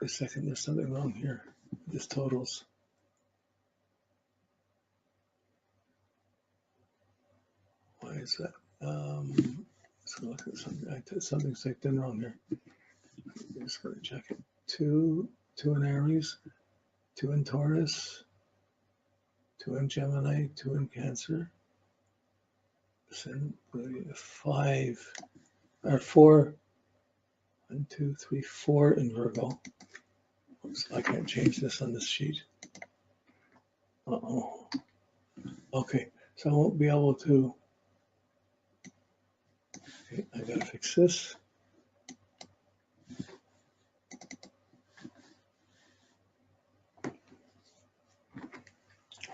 a second, there's something wrong here. This totals. Why is that? So look at something. Something's typed in wrong here. I'm just going to check it. 2 in Aries, 2 in Taurus, 2 in Gemini, 2 in Cancer. 5 or 4. 1, 2, 3, 4 in Virgo. Oops, I can't change this on this sheet. Uh-oh. Okay, so I won't be able to. Okay, I gotta fix this.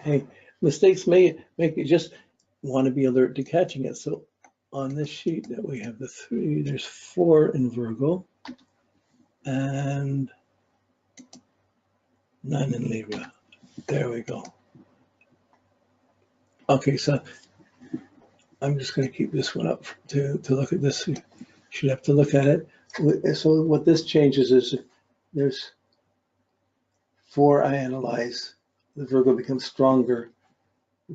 Hey, mistakes may make you just want to be alert to catching it. So on this sheet that we have the 3, there's 4 in Virgo and 9 in Libra. There we go. Okay, so I'm just going to keep this one up to look at this. You should have to look at it. So what this changes is there's 4 I analyze. The Virgo becomes stronger.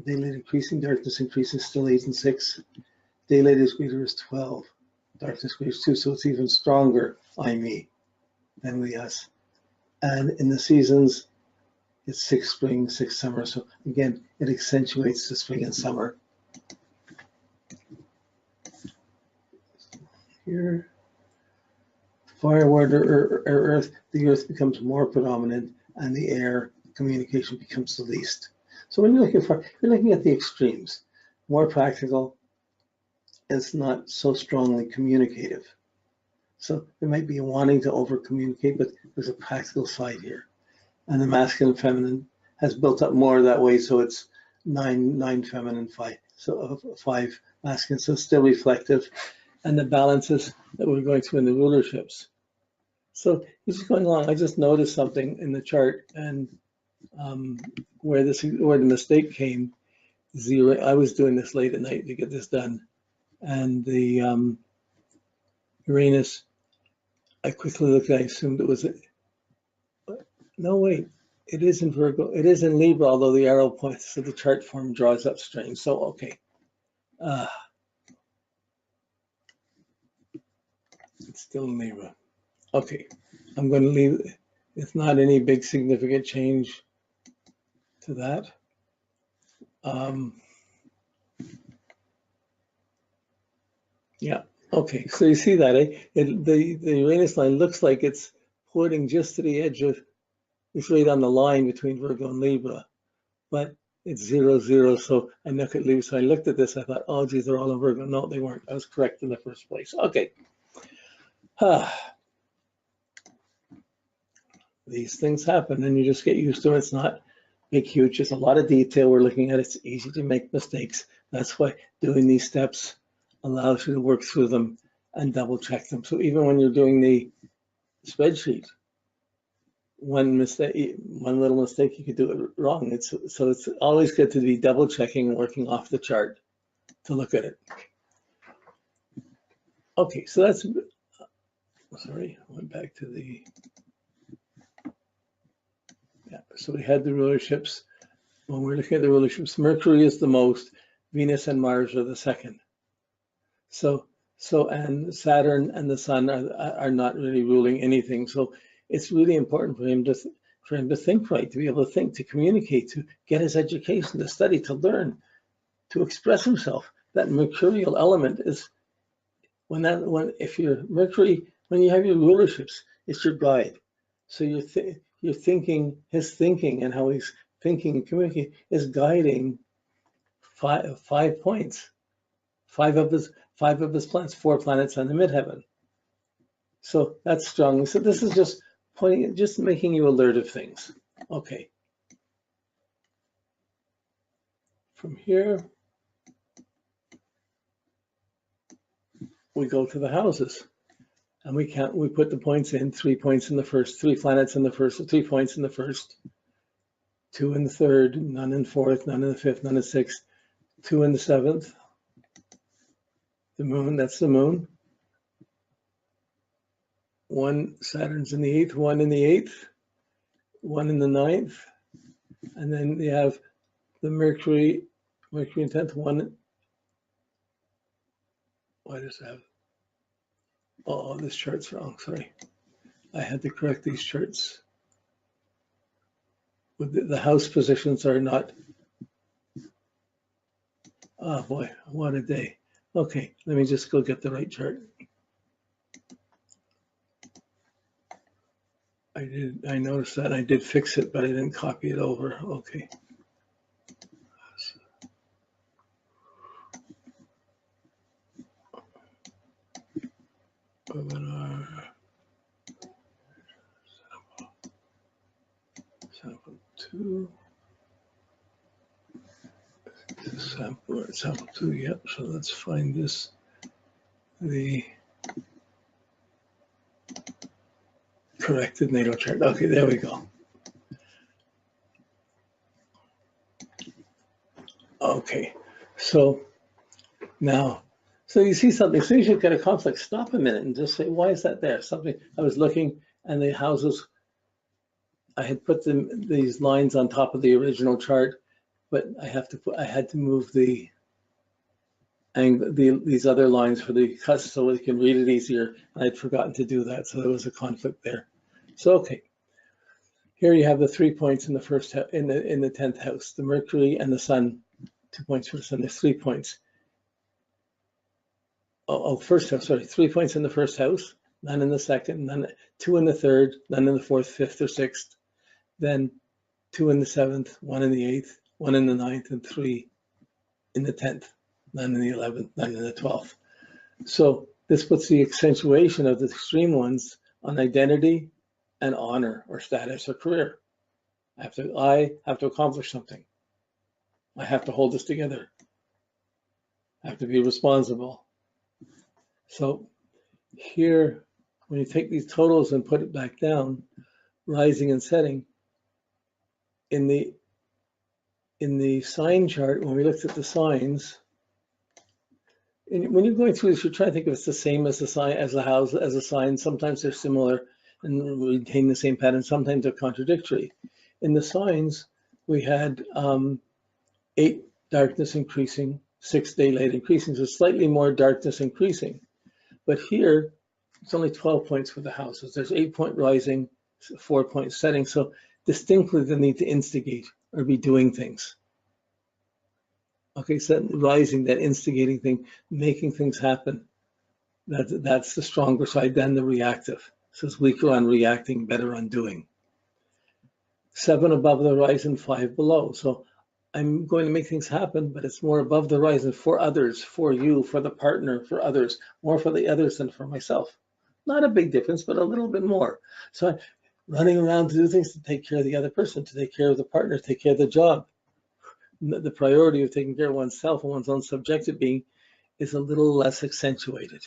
Daylight increasing, darkness increases, still 8 and 6. Daylight is greater is 12. Darkness greater is 2, so it's even stronger, I, me, than we, us. And in the seasons, it's 6 spring, 6 summer. So again, it accentuates the spring and summer. Here, fire, water, earth, the earth becomes more predominant and the air communication becomes the least. So when you're looking at the extremes, more practical, it's not so strongly communicative. So there might be wanting to over communicate, but there's a practical side here. And the masculine and feminine has built up more that way, so it's 9 feminine, 5, so 5 masculine, so still reflective. And the balances that we're going through in the rulerships. So this is going along. I just noticed something in the chart, and where the mistake came. 0. I was doing this late at night to get this done, and the Uranus. I quickly looked. I assumed it was. No, wait. It is in Virgo. It is in Libra, although the arrow points to the chart form draws up strange. So okay. It's still in Libra. Okay, I'm going to leave. It's not any big significant change to that. Yeah. Okay. So you see that the Uranus line looks like it's pointing just to the edge of. It's right on the line between Virgo and Libra, but it's 0, 0. So I look at Libra. So I looked at this. I thought, oh, geez, they're all in Virgo. No, they weren't. I was correct in the first place. Okay. These things happen, and you just get used to it. It's not big, huge. It's a lot of detail we're looking at. It's easy to make mistakes. That's why doing these steps allows you to work through them and double check them. So even when you're doing the spreadsheet, one little mistake, you could do it wrong. So it's always good to be double checking and working off the chart to look at it. Okay, so that's, sorry, I went back to the, yeah, so we had the rulerships. When we're looking at the rulerships, Mercury is the most, Venus and Mars are the second. So and Saturn and the Sun are not really ruling anything. So it's really important for him to think right, to be able to think, to communicate, to get his education, to study, to learn, to express himself. That mercurial element is when you have your rulerships, it's your guide. So you're thinking, his thinking and how he's thinking and communicating is guiding 5 points, 5 of his planets, 4 planets on the midheaven. So that's strong. So this is just pointing, just making you alert of things. Okay. From here, we go to the houses, and we put the points in, 3 points in the first, 3 planets in the first, 3 points in the first, 2 in the third, none in fourth, none in the fifth, none in sixth, 2 in the seventh. The moon, that's the moon. Saturn's in the 8th, 1 in the 8th, 1 in the 9th, and then you have the Mercury in 10th, 1. Why does it have? Oh, this chart's wrong. Sorry, I had to correct these charts. The house positions are not. Oh boy, what a day. Okay, let me just go get the right chart. I noticed that. I did fix it, but I didn't copy it over. Okay. Sample 2. Sample 2, yep. So let's find this. The corrected natal chart. Okay, there we go. Okay, so now, so you see something, as soon as you get a conflict, stop a minute and just say, why is that there? Something, I was looking and the houses, I had put these lines on top of the original chart, but I had to move these other lines for the cuts so we can read it easier. And I'd forgotten to do that, so there was a conflict there. So, okay. Here you have the 3 points in the first in the 10th house, the Mercury and the Sun. 2 points for the Sun. There's 3 points. First house. Sorry, 3 points in the first house, none in the second, none 2 in the third, none in the fourth, fifth, or sixth. Then 2 in the 7th, 1 in the 8th, 1 in the 9th, and 3 in the 10th, none in the 11th, none in the 12th. So this puts the accentuation of the extreme ones on identity and honor or status or career. I have to accomplish something. I have to hold this together. I have to be responsible. So here, when you take these totals and put it back down, rising and setting, in the sign chart, when we looked at the signs, and when you're going through this, you're trying to think if it's the same as the sign, as the house, as a sign. Sometimes they're similar and retain the same pattern. Sometimes they're contradictory. In the signs, we had 8 darkness increasing, 6 daylight increasing, so slightly more darkness increasing. But here, it's only 12 points for the houses. There's 8-point rising, 4-point setting. So distinctly, the need to instigate or be doing things. Okay, so rising, that instigating thing, making things happen. That's the stronger side than the reactive. So it's weaker on reacting, better on doing. 7 above the horizon, 5 below. So I'm going to make things happen, but it's more above the horizon for others, for you, for the partner, for others, more for the others than for myself. Not a big difference, but a little bit more. So I'm running around to do things to take care of the other person, to take care of the partner, take care of the job. The priority of taking care of oneself and one's own subjective being is a little less accentuated.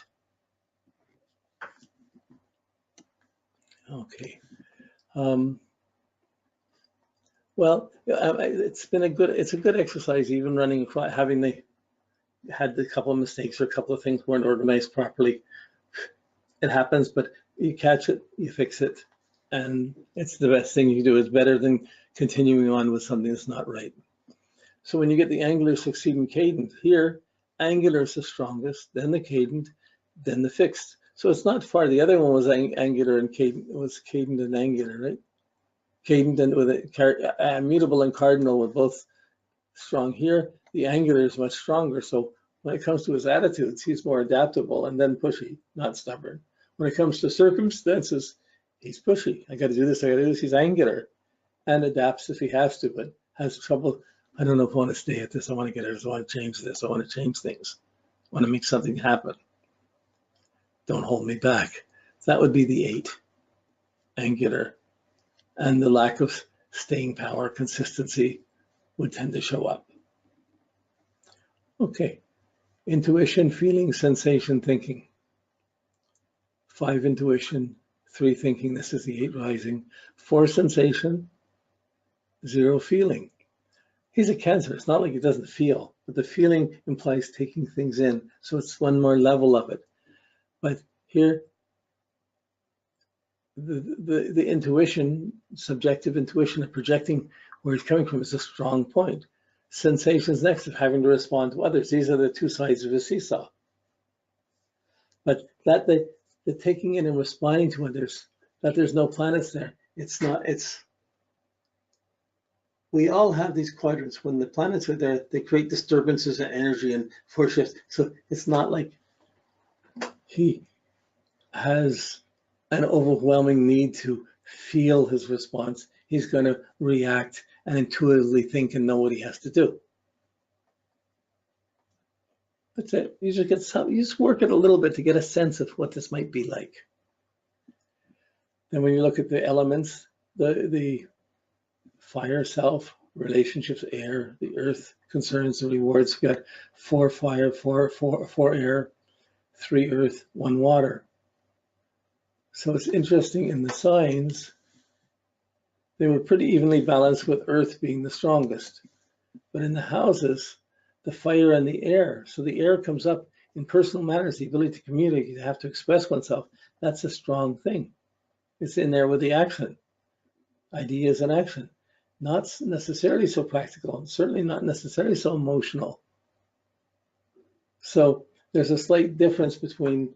Okay. Well, it's a good exercise, even running, had a couple of mistakes or a couple of things weren't organized properly. It happens, but you catch it, you fix it, and it's the best thing you can do. It's better than continuing on with something that's not right. So when you get the angular succeeding cadent, here, angular is the strongest, then the cadent, then the fixed. So it's not far. The other one was angular and cadent. It was cadent and angular, right? Cadent and with a mutable and cardinal were both strong here. The angular is much stronger. So when it comes to his attitudes, he's more adaptable and then pushy, not stubborn. When it comes to circumstances, he's pushy. I got to do this, I got to do this. He's angular and adapts if he has to, but has trouble. I don't know if I want to stay at this. I want to get it. I want to change this. I want to change things. I want to make something happen. Don't hold me back. That would be the 8, angular. And the lack of staying power, consistency would tend to show up. Okay. Intuition, feeling, sensation, thinking. 5 intuition, 3 thinking. This is the 8 rising. 4 sensation, 0 feeling. He's a Cancer. It's not like he doesn't feel, but the feeling implies taking things in. So it's one more level of it. But here, the intuition, subjective intuition of projecting where it's coming from is a strong point. Sensations next of having to respond to others. These are the two sides of a seesaw. But that the taking in and responding to others, that there's no planets there. It's not, we all have these quadrants. When the planets are there, they create disturbances and energy and force shifts. So it's not like he has an overwhelming need to feel his response. He's going to react and intuitively think and know what he has to do. That's it. You just get some, you just work it a little bit to get a sense of what this might be like. Then when you look at the elements, the fire, self, relationships, air, the earth, concerns and rewards. We got 4 fire, 4 air, 3 earth, 1 water. So it's interesting in the signs, they were pretty evenly balanced with earth being the strongest. But in the houses, the fire and the air. So the air comes up in personal matters, the ability to communicate, to have to express oneself. That's a strong thing. It's in there with the action, ideas and action. Not necessarily so practical, and certainly not necessarily so emotional. So there's a slight difference between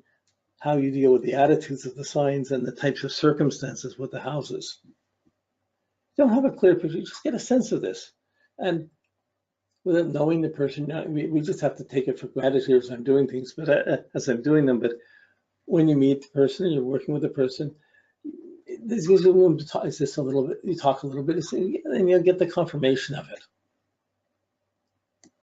how you deal with the attitudes of the signs and the types of circumstances with the houses. You don't have a clear picture, you just get a sense of this. And without knowing the person, we just have to take it for granted here as I'm doing things, but as I'm doing them. But when you meet the person, you're working with the person, there's usually room to talk, is this a little bit, you talk a little bit, and you'll get the confirmation of it.